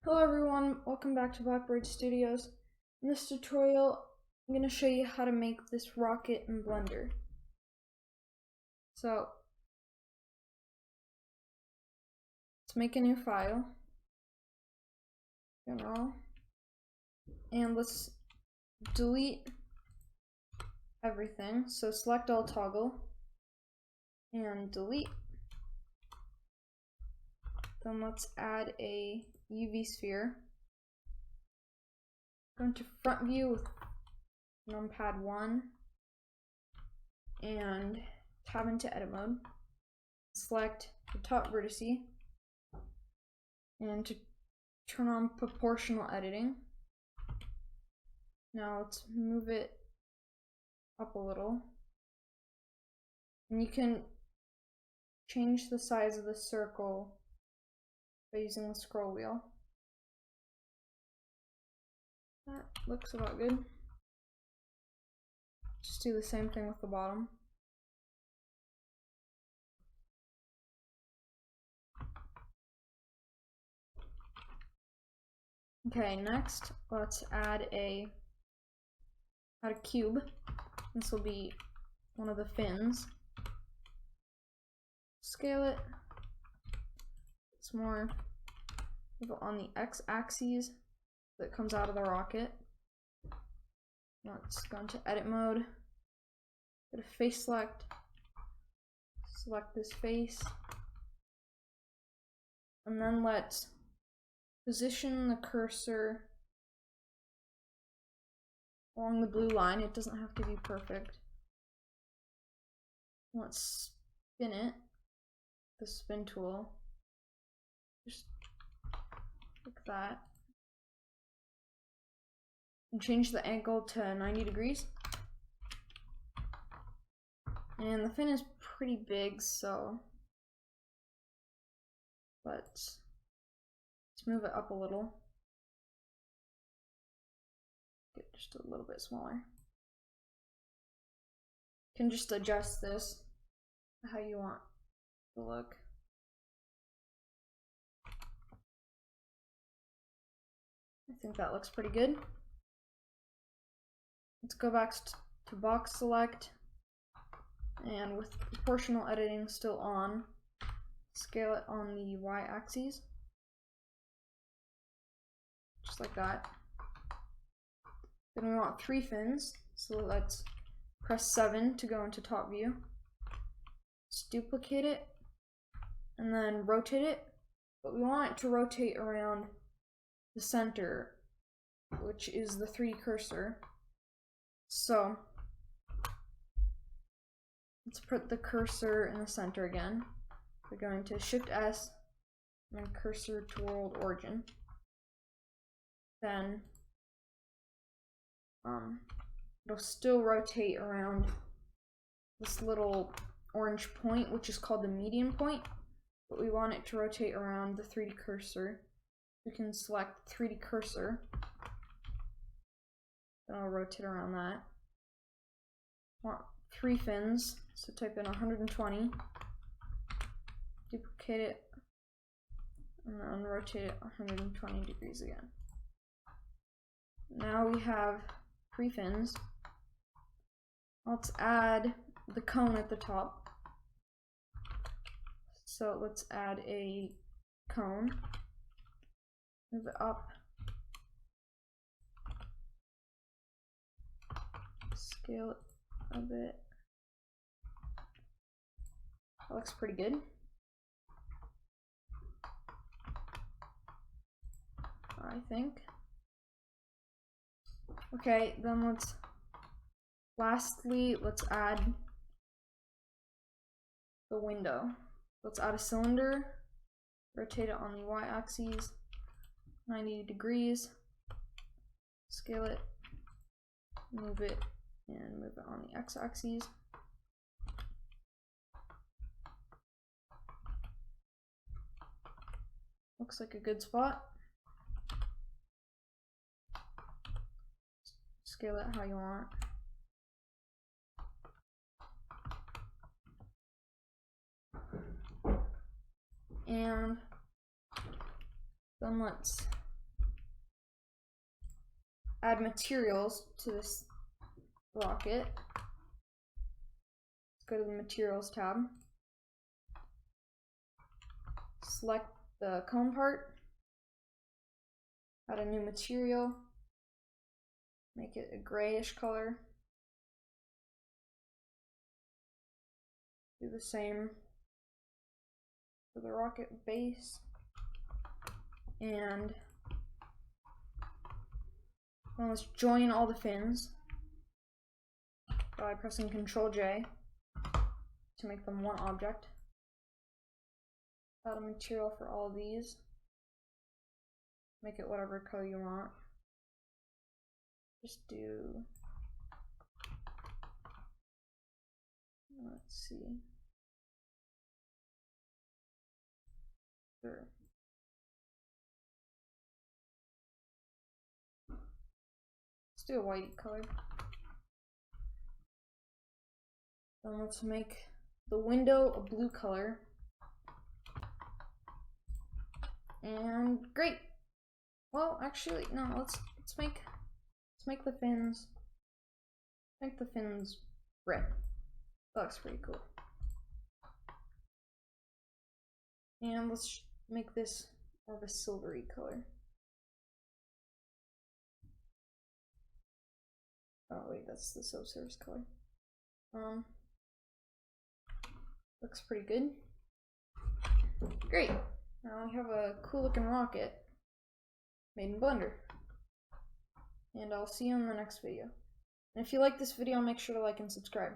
Hello everyone, welcome back to Blackbird Studios. In this tutorial, I'm going to show you how to make this rocket in Blender. So, let's make a new file, general, and let's delete everything. So select all toggle, and delete. Then let's add a UV sphere. Go into front view with numpad 1 and tab into edit mode. Select the top vertice and to turn on proportional editing. Now let's move it up a little. And you can change the size of the circle by using the scroll wheel. That looks about good. Just do the same thing with the bottom. Okay, next let's add a cube. This will be one of the fins. Scale it. It's more on the x-axis that comes out of the rocket. Let's go into edit mode. Go to face select. Select this face. And then let's position the cursor along the blue line. It doesn't have to be perfect. Let's spin it. The spin tool. Just like that. And change the angle to 90 degrees. And the fin is pretty big, so let's move it up a little. Get just a little bit smaller. You can just adjust this how you want to look. I think that looks pretty good. Let's go back to box select, and with proportional editing still on, scale it on the y-axis, just like that. Then we want 3 fins, so let's press 7 to go into top view. Let's duplicate it, and then rotate it, but we want it to rotate around the center, which is the 3D cursor. So let's put the cursor in the center again. We're going to Shift S and then cursor to world origin. Then it'll still rotate around this little orange point, which is called the median point, but we want it to rotate around the 3D cursor. We can select 3D cursor. Then I'll rotate around that. Want 3 fins, so type in 120. Duplicate it, and then rotate it 120 degrees again. Now we have 3 fins. Let's add the cone at the top. So let's add a cone. Move it up. Scale it a bit. That looks pretty good. I think. Okay, then lastly, let's add the window. Let's add a cylinder, rotate it on the y-axis, 90 degrees, scale it, move it, and move it on the x-axis. Looks like a good spot. Scale it how you want. And then let's add materials to this rocket. Let's go to the materials tab. Select the cone part. Add a new material. Make it a grayish color. Do the same for the rocket base. And then let's join all the fins by pressing Ctrl J to make them one object. Add a material for all of these. Make it whatever color you want. Just do, let's see. Sure. Let's do a white color. Then let's make the window a blue color. And great. Well, actually, no. Let's make the fins. Make the fins red. That looks pretty cool. And let's make this more of a silvery color. Oh wait, that's the subsurface color. Looks pretty good. Great. Now we have a cool looking rocket made in Blender. And I'll see you in the next video. And if you like this video, make sure to like and subscribe.